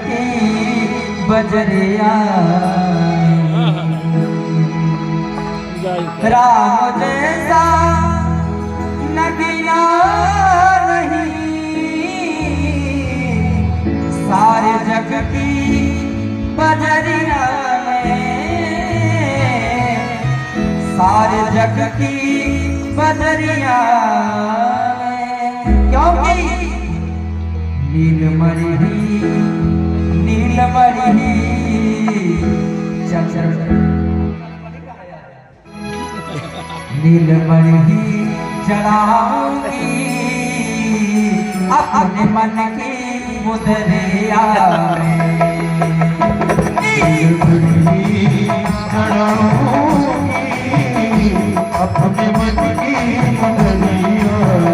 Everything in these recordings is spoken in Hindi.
की बजरिया राम जैसा नगीना नहीं सारे जग की बजरिया में सारे जग की बजरिया में क्योंकि नीलमणि नीलमणि चढ़ाऊंगी अपने मन की मुदरिया में अपने मन की मुदरिया में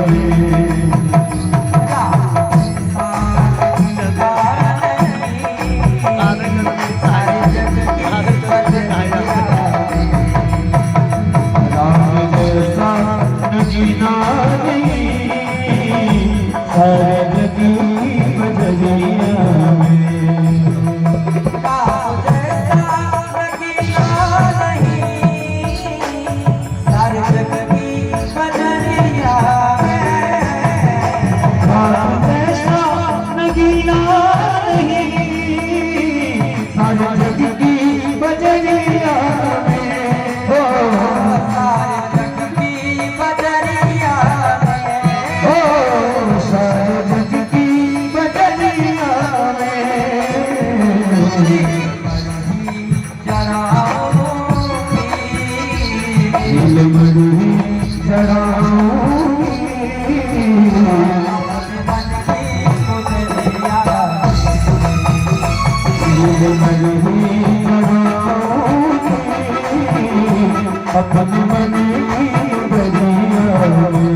अपने मन की बजरिया में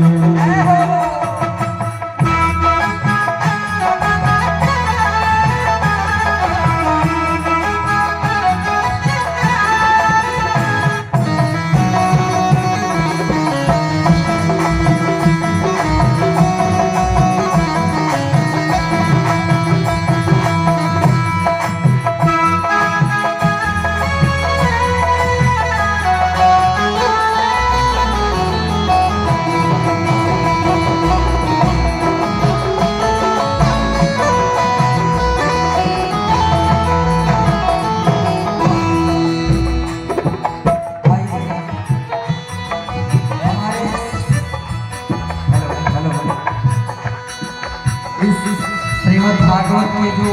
श्रीमद् भागवत के जो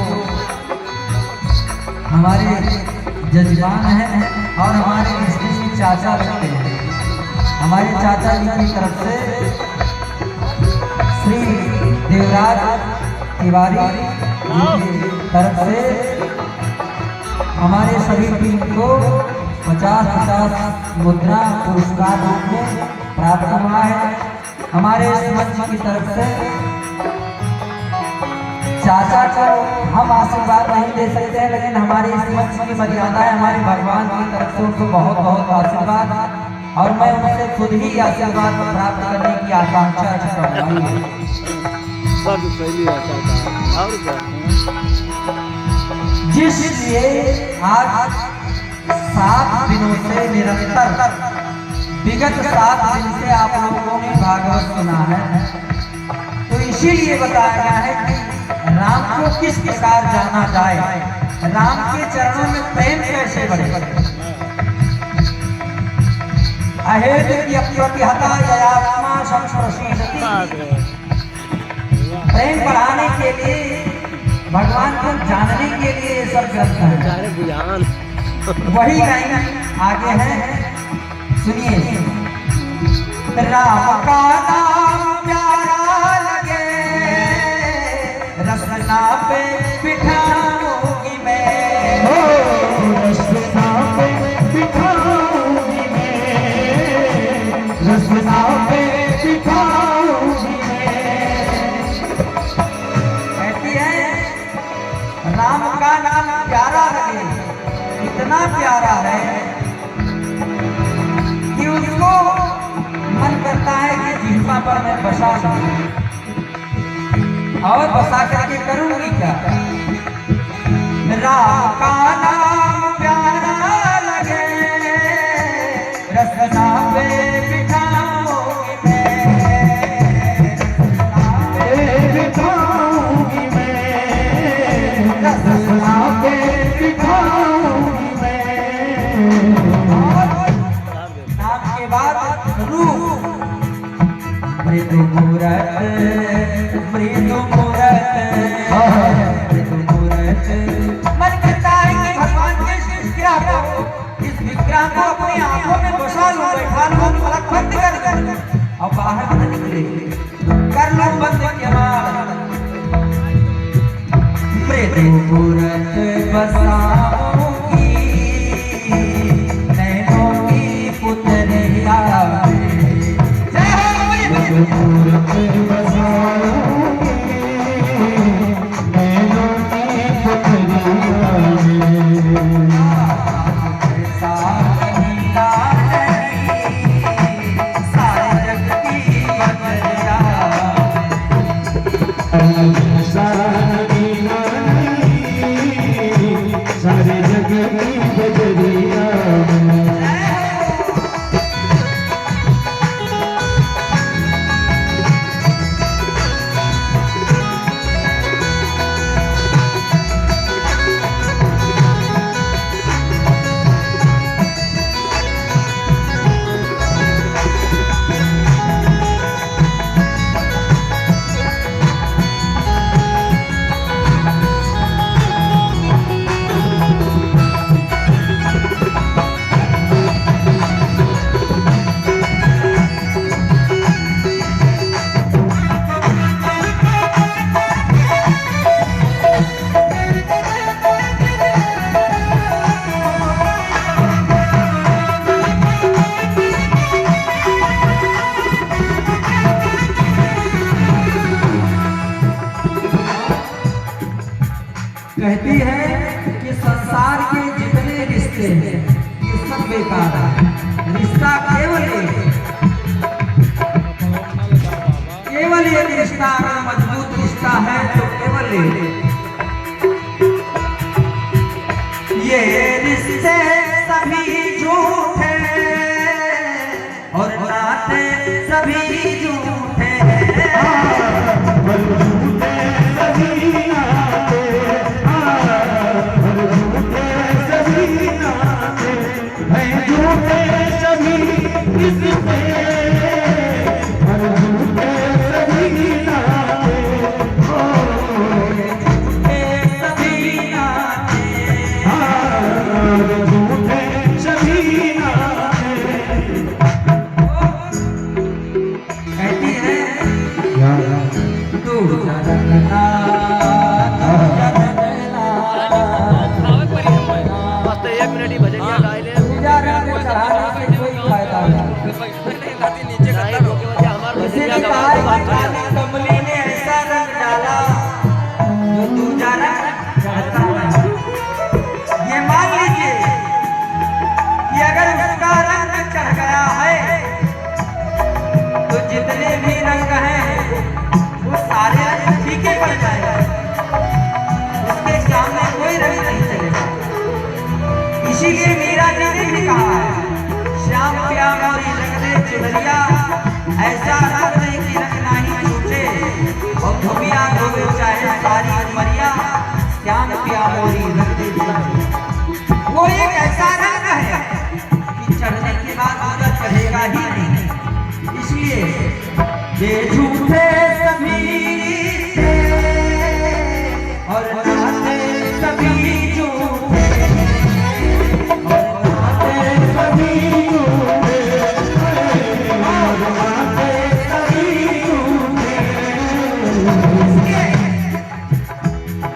हमारे जजमान हैं और हमारे इसमें चाचा लगते हैं, हमारे चाचा जी की तरफ से श्री देवराज तिवारी जी की तरफ से हमारे सभी टीम को 50-50 मुद्रा पुरस्कार रूप में प्राप्त हुआ है। हमारे मंच की तरफ से चाचा को हम आशीर्वाद नहीं दे सकते हैं, लेकिन हमारी इस मंच की मर्यादा है, हमारे भगवान की तरफ से उनको बहुत बहुत आशीर्वाद और मैं उनसे खुद ही आशीर्वाद प्राप्त करने की आकांक्षा रखता हूँ। जिसलिए आज 7 दिनों से निरंतर विगत 7 दिन से आप लोगों ने भागवत सुना है, तो इसीलिए बताया गया है कि राम को किस प्रकार जाना जाए, राम के चरणों में प्रेम कैसे बढ़े। अहेत की अप्रतिहता जयात्मा संस्पर्शीयति, प्रेम बढ़ाने के लिए, भगवान को जानने के लिए ये सब ग्रंथ है। वही लाइन आगे है, सुनिए। राम का नाम प्यारा लगे रसना पे बिठाऊंगी मैं, रसना पे बिठाऊंगी मैं, रसना पे बिठाऊंगी मैं। कहती है राम का नाम प्यारा लगे, इतना प्यारा है कि उसको मन करता है कि जिह्वा पर मैं बसा दूं, और बसा करके करूंगी क्या। मृदु मूरत मृदु मूरत मृदु मूरत। मन करता है कि भगवान के इस विग्रह को अपनी आंखों में बसा लूं, बैठा लूं, पलक बंद कर दूं और बाहर न निकले, कर लूं बंद केवाड़। मृदु मूरत बसाऊंगी नैनों की पुतरिया में। मृदु मूरत बसाऊंगी नैनों की पुतरिया में। सारे जग की बजरिया में। कहती है कि संसार के जितने रिश्ते हैं ये सब बेकार है। रिश्ता केवल एक रिश्ता अगर मजबूत रिश्ता है तो केवल ये रिश्ते सभी झूठे और नाते सभी झूठे कमली ने ऐसा रंग डाला जो दूजा रंग चढ़ता है। ये मान लीजिए कि अगर उसका रंग चढ़ गया है तो जितने भी रंग हैं वो सारे रंग फीके पड़ जाएंगे, उसके सामने कोई रंग नहीं चलेगा। इसीलिए मीरा जी ने भी कहा है श्याम क्या मोरी रंग दे चुनरिया, ऐसा रंग दे कि रंग नहीं छूटे और धोबिया धोबे चाहे सारी उमरिया, श्याम क्या मोरी रंग दे चुनरिया। वो एक ऐसा रंग है कि चढ़ने के बाद पूरा चढ़ेगा ही नहीं। इसलिए ये झूठे सभी रिश्ते और नाते सभी झूठे और नाते सभी झूठे और नाते सभी झूठे।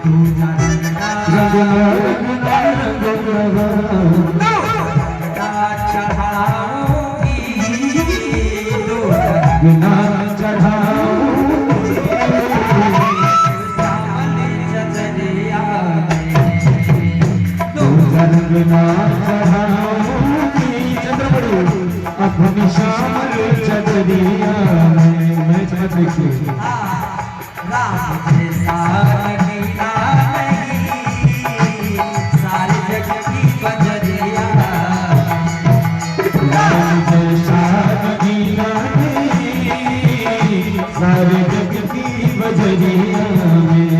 दूजा रंगना चढ़ाऊंगी दूजा अपनी शाम चदरिया में समझ देखिए राम जैसा गीता नहीं सारी जग की बजरिया। राम जैसा गीता नहीं सारे जग की बजरिया में।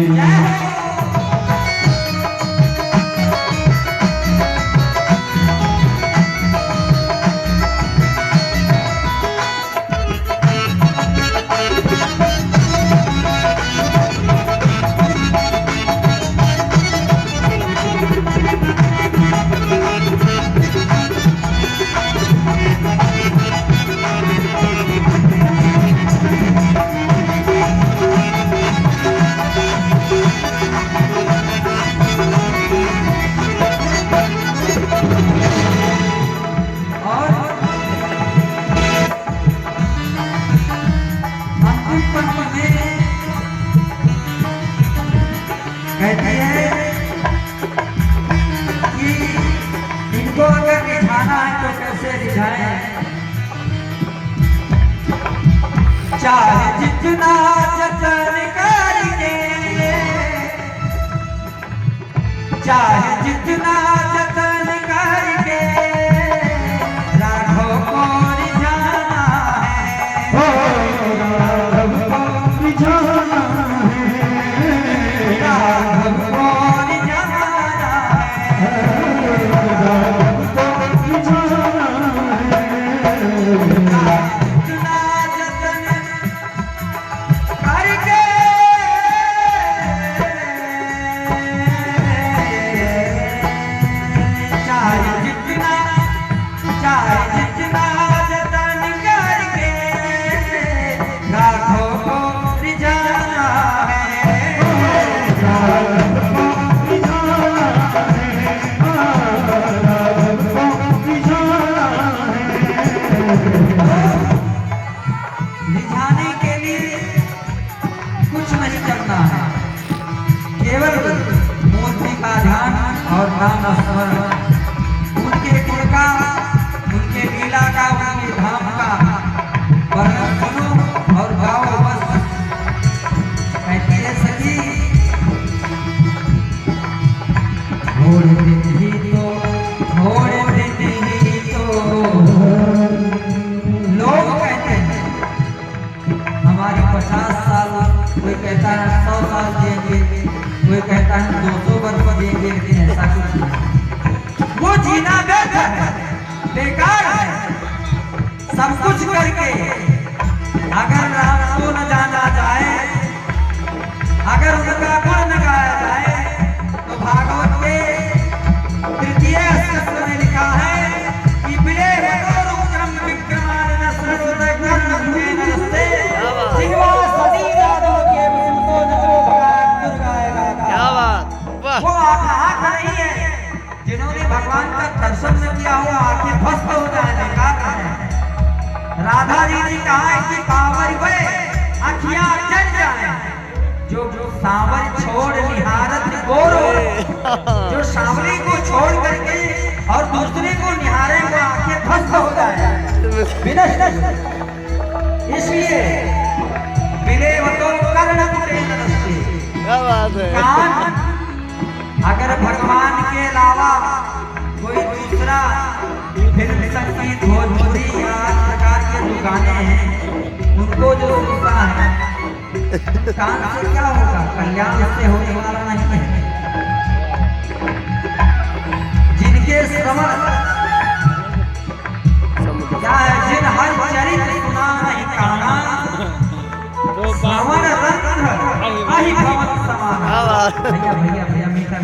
कहती है कि इनको अगर रिझाना है तो कैसे रिझाएं, चाहे जितना जतन करके, चाहे जितना जतन करके राघव को रिझाना है, राघव को रिझाना है, राघव को रिझाना है, राघव को रिझाना है। जितना जतन करके चाहे जितना जतन करके राघव को रिझाना है, राघव को रिझाना है, राघव को रिझाना है। रिझाने के लिए कुछ नहीं करना है, केवल मूर्ति का ध्यान और नाम स्मरण, उनके गुण का, उनके लीला का, उनके धाम का वर्णन सुनो और गाओ बस। कहती है सखी, थोड़े दिन ही तो, थोड़े दिन ही तो लोग कहते हैं हमारे 50 साल, कोई कहता है 100 साल जिएंगे, कोई कहता है 200 वर्ष जिएंगे, लेकिन ऐसा कुछ नहीं। वो जीना बेकार है, बेकार है। सब कुछ करके अगर राम को न जाना जाए, अगर उनका गुण न गाया जाए, तो भागवत के तृतीय स्कंद में लिखा है कि बिले विक्रम विक्रमान जिह्वा सदी दादो के मुझको नचो भगवान दुर्गाएगा। क्या बात, वाह। वो आंख नहीं है जिन्होंने भगवान का दर्शन न किया हो, आंखें भस्म हो जाए, बेकार है। राधा जी ने कहा है कि पावर वे आँखियां जल जाए, जो सांवर छोड़ निहारत गोरो, जो सांवली को छोड़ करके और दूसरे को निहारे वो आंखें भस्म हो जाए, विनष्ट। इसलिए विलेवतो कर्णकुटेन नश्ये। क्या बात है। कान अगर भगवान के अलावा कोई दूसरा फिल्म, संगीत, भोजपुरी या प्रकार के जो गाने हैं उनको जो सुनता है, कान से क्या होगा, कल्याण से होने वाला नहीं है। जिनके श्रवण क्या है, जिन हर चरित्र सुना नहीं काना, श्रवण रंध्र अहि भवन समाना। भैया भैया भैया मीठा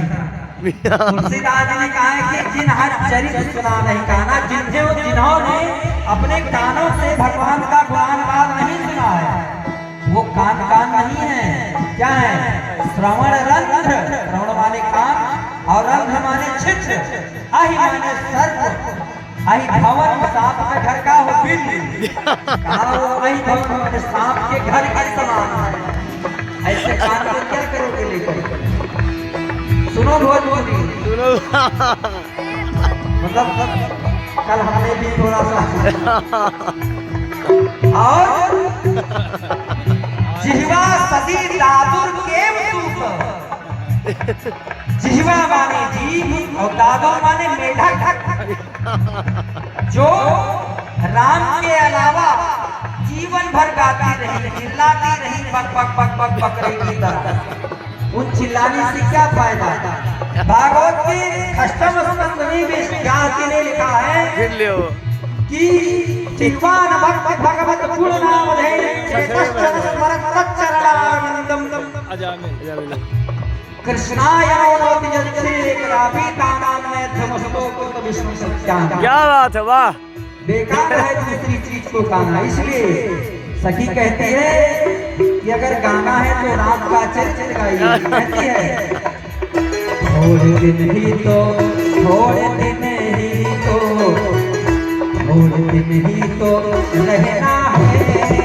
मीठा तुलसीदास जी ने कहा है कि जिन हर चरित्र सुना नहीं काना, जिन्होंने अपने कानों से भगवान का गुणगान नहीं सुना है, वो कान नहीं है, क्या है, श्रवण रंध्र, श्रवण माने कान और रंध्र माने छिद्र, अहि माने सर्प, अहि भवन सांप के घर का हो बिल्ली, कहा वो अहि भवन माने सांप के घर के समान है। ऐसे कान को क्या करोगे लेकर? सुनो भोजपुरी, मतलब कल हमने भी थोड़ा सा और जिह्वा सदी दादुर केव सूत, जिह्वा माने जीभ और दादुर माने मेढक, जो राम के अलावा जीवन भर गाती रही, चिल्लाती रही, बक बक बक बक बक रही की तरह। उन चिल्लाने से क्या फायदा? भागवत के अष्टम स्कंद में व्यास ने लिखा है कि जिह्वान भक्त भगवत गुण नाम धे चेतश्चर स्मरत तच्चरणारविंदम कृष्णाय नमोति जत्से कदापि तानाम मैथमस्तोकुत विष्णु सत्यान। क्या बात है, वाह। बेकार है दूसरी चीज को गाना। इसलिए सखी कहती है कि अगर गाना है तो राम का चरित्र गाइए। कहती है थोड़े दिन ही तो, थोड़े दिन ही तो, थोड़े दिन ही तो रहना है,